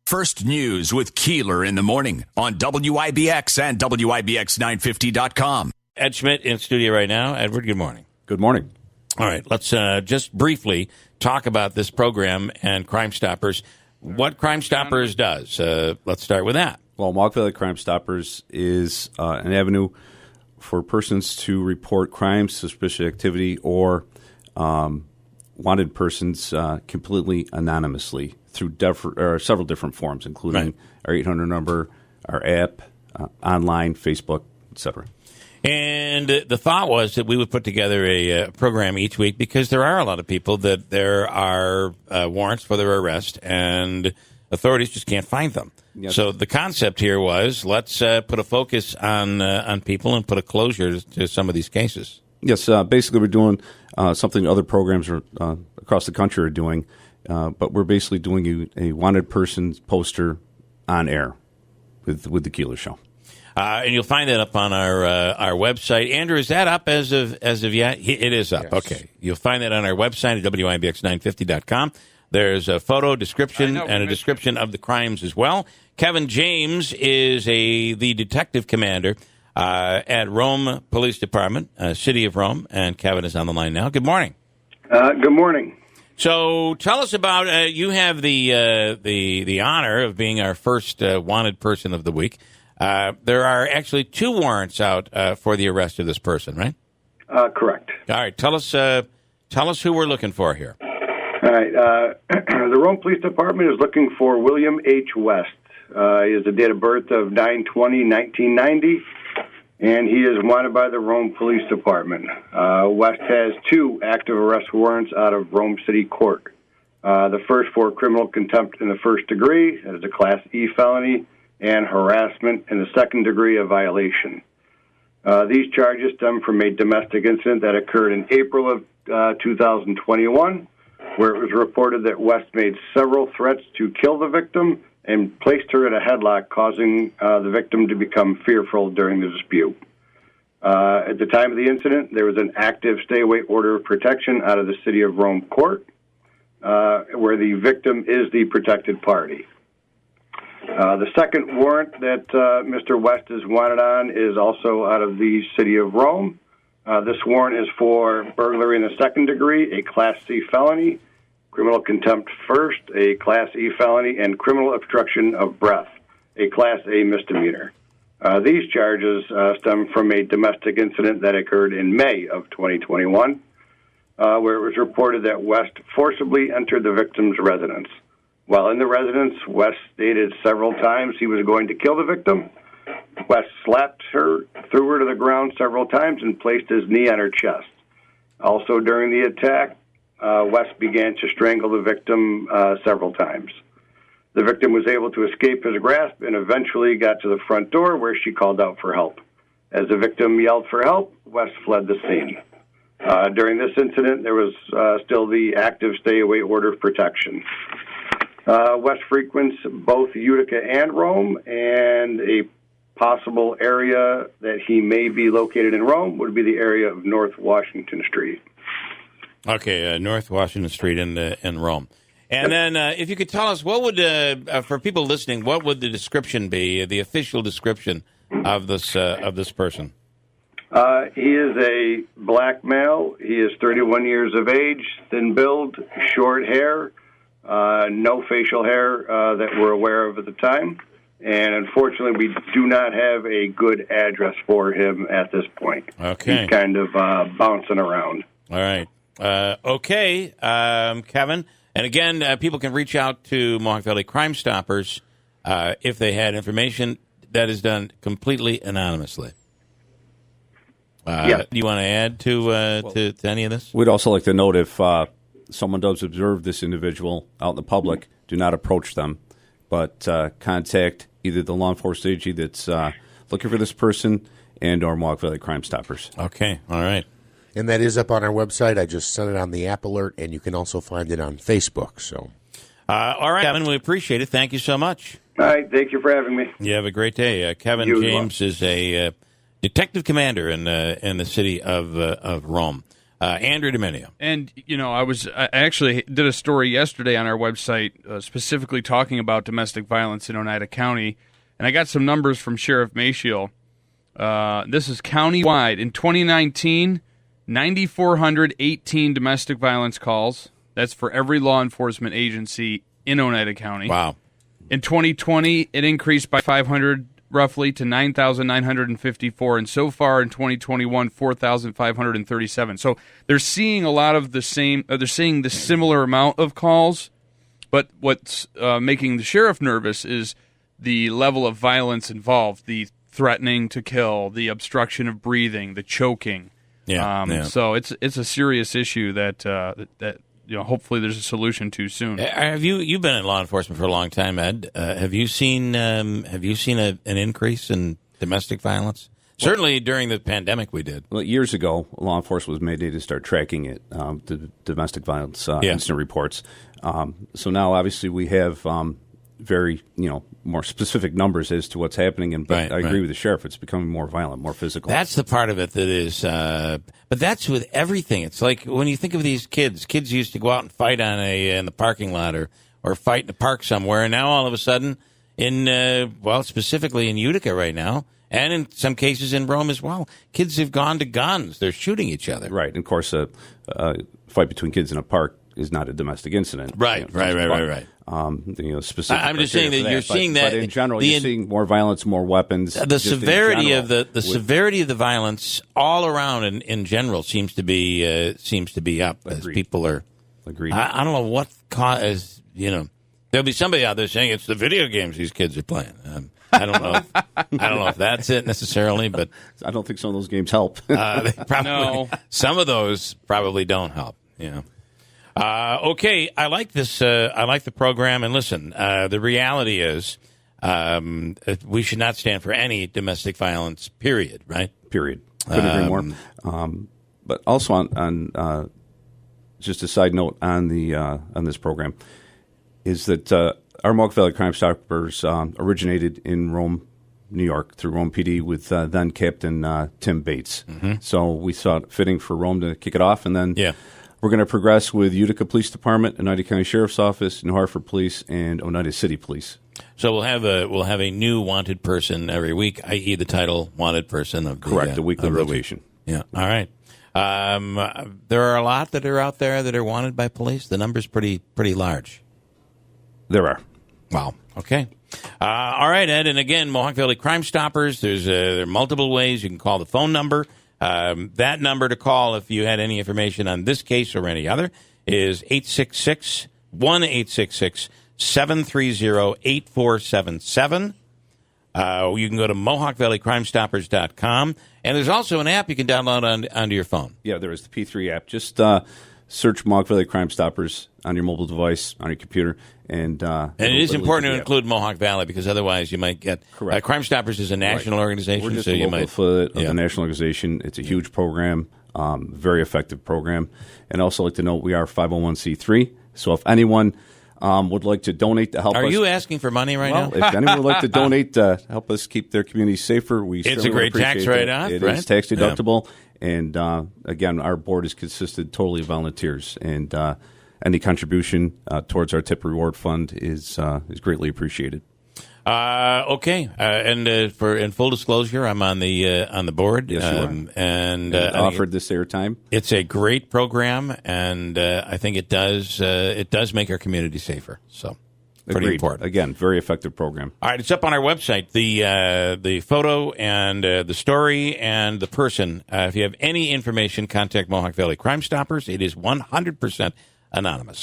First News with Keeler in the morning on WIBX and WIBX950.com. Ed Schmidt in studio right now. Edward, good morning. Good morning. All right, let's just briefly talk about this program and Crime Stoppers. What Crime Stoppers does. Let's start with that. Well, Mohawk Valley Crime Stoppers is an avenue for persons to report crimes, suspicious activity, or wanted persons completely anonymously through several different forms, including our 800 number, our app, online, Facebook, etc. And the thought was that we would put together a program each week because there are a lot of people that there are warrants for their arrest and authorities just can't find them. Yes. So the concept here was let's put a focus on people and put a closure to some of these cases. Yes, basically we're doing something other programs across the country are doing, but we're basically doing a wanted person poster on air with the Keeler Show. And you'll find that up on our website. Andrew, is that up as of yet? It is up. Yes. Okay. You'll find that on our website at WIBX950.com. There's a photo description and a description of the crimes as well. Kevin James is the detective commander at Rome Police Department, City of Rome, and Kevin is on the line now. Good morning. Good morning. So tell us about you have the honor of being our first wanted person of the week. There are actually 2 warrants out for the arrest of this person, right? Correct. All right. Tell us who we're looking for here. All right. The Rome Police Department is looking for William H. West. He has a date of birth of 9/20/1990, and he is wanted by the Rome Police Department. West has 2 active arrest warrants out of Rome City Court. The first for criminal contempt in the first degree, that is a Class E felony, and harassment in the second degree of violation. These charges stem from a domestic incident that occurred in April of 2021, where it was reported that West made several threats to kill the victim and placed her in a headlock, causing the victim to become fearful during the dispute. At the time of the incident, there was an active stay-away order of protection out of the City of Rome court, where the victim is the protected party. The second warrant that Mr. West is wanted on is also out of the City of Rome. This warrant is for burglary in the second degree, a Class C felony, criminal contempt first, a Class E felony, and criminal obstruction of breath, a Class A misdemeanor. These charges stem from a domestic incident that occurred in May of 2021, where it was reported that West forcibly entered the victim's residence. While in the residence, West stated several times he was going to kill the victim. West slapped her, threw her to the ground several times, and placed his knee on her chest. Also during the attack, West began to strangle the victim several times. The victim was able to escape his grasp and eventually got to the front door, where she called out for help. As the victim yelled for help, West fled the scene. During this incident, there was still the active stay-away order of protection. West frequents both Utica and Rome, and a possible area that he may be located in Rome would be the area of North Washington Street. Okay, North Washington Street in Rome. And then if you could tell us, what would, for people listening, what would the description be, the official description of this person? He is a black male. He is 31 years of age, thin build, short hair, no facial hair that we're aware of at the time. And unfortunately, we do not have a good address for him at this point. Okay. He's kind of bouncing around. All right. Okay, Kevin. And again, people can reach out to Mohawk Valley Crime Stoppers if they had information. That is done completely anonymously. Do you want to add to any of this? We'd also like to note if someone does observe this individual out in the public, do not approach them, but contact either the law enforcement agency that's looking for this person and or Mohawk Valley Crime Stoppers. Okay, all right. And that is up on our website. I just sent it on the app alert, and you can also find it on Facebook. So, all right, Kevin, we appreciate it. Thank you so much. All right, thank you for having me. You have a great day. Kevin James is a detective commander in the city of Rome. Andrew Derminio. And, I actually did a story yesterday on our website specifically talking about domestic violence in Oneida County, and I got some numbers from Sheriff Maciel. This is county-wide. In 2019, 9,418 domestic violence calls. That's for every law enforcement agency in Oneida County. Wow. In 2020, it increased by 500 roughly to 9,954, and so far in 2021, 4,537. So they're seeing a lot of the same. They're seeing the similar amount of calls, but what's making the sheriff nervous is the level of violence involved: the threatening to kill, the obstruction of breathing, the choking. So it's a serious issue that hopefully there's a solution to soon. You've been in law enforcement for a long time, Ed? Have you seen an increase in domestic violence? Certainly during the pandemic, we did. Well, years ago, law enforcement was mandated to start tracking it, the domestic violence incident reports. So now, obviously, we have very more specific numbers as to what's happening. But I agree with the sheriff; it's becoming more violent, more physical. That's the part of it that is. But that's with everything. It's like when you think of these kids. Kids used to go out and fight in the parking lot or fight in the park somewhere, and now all of a sudden, specifically in Utica right now, and in some cases in Rome as well, kids have gone to guns. They're shooting each other. Right, and of course, a fight between kids in a park is not a domestic incident. Right. Specific. I'm just saying that you're seeing that. But in general, you're seeing more violence, more weapons. The severity of the violence all around in general seems to be up as people are. Agreed. I don't know what cause. There'll be somebody out there saying it's the video games these kids are playing. I don't know. I don't know if that's it necessarily, but I don't think some of those games help. Some of those probably don't help. Okay, I like this. I like the program. And listen, the reality is we should not stand for any domestic violence, period, right? Period. Couldn't agree more. But also on just a side note on this program is that our Mohawk Valley Crime Stoppers originated in Rome, New York, through Rome PD with then Captain Tim Bates. Mm-hmm. So we thought it fitting for Rome to kick it off, and then we're going to progress with Utica Police Department, Oneida County Sheriff's Office, New Hartford Police, and Oneida City Police. So we'll have a new wanted person every week, i.e. the title wanted person of the correct, a weekly rotation. Yeah. All right. There are a lot that are out there that are wanted by police. The number's pretty large. There are. Wow. Okay. All right, Ed. And again, Mohawk Valley Crime Stoppers. There are multiple ways you can call the phone number. That number to call if you had any information on this case or any other is 866-730-8477. You can go to MohawkValleyCrimeStoppers.com. And there's also an app you can download onto your phone. Yeah, there is the P3 app. Just search Mohawk Valley Crime Stoppers on your mobile device, on your computer. And it is important to include Mohawk Valley because otherwise you might get... Correct. Crime Stoppers is a national organization. We're just so a you local affiliate of the national organization. It's a huge program, very effective program. And also like to note we are 501c3. So if anyone would like to donate to help us... Are you asking for money now? If anyone would like to donate to help us keep their community safer, it's a great tax write-off. It is tax deductible. Yeah. And again, our board is consisted totally of volunteers. And any contribution towards our tip reward fund is greatly appreciated. Okay, and in full disclosure, I'm on the board. Yes, you are. And offered this airtime. It's a great program, and I think it does make our community safer. So. Pretty important. Again, very effective program. All right, it's up on our website, the photo and the story and the person. If you have any information, contact Mohawk Valley Crime Stoppers. It is 100% anonymous.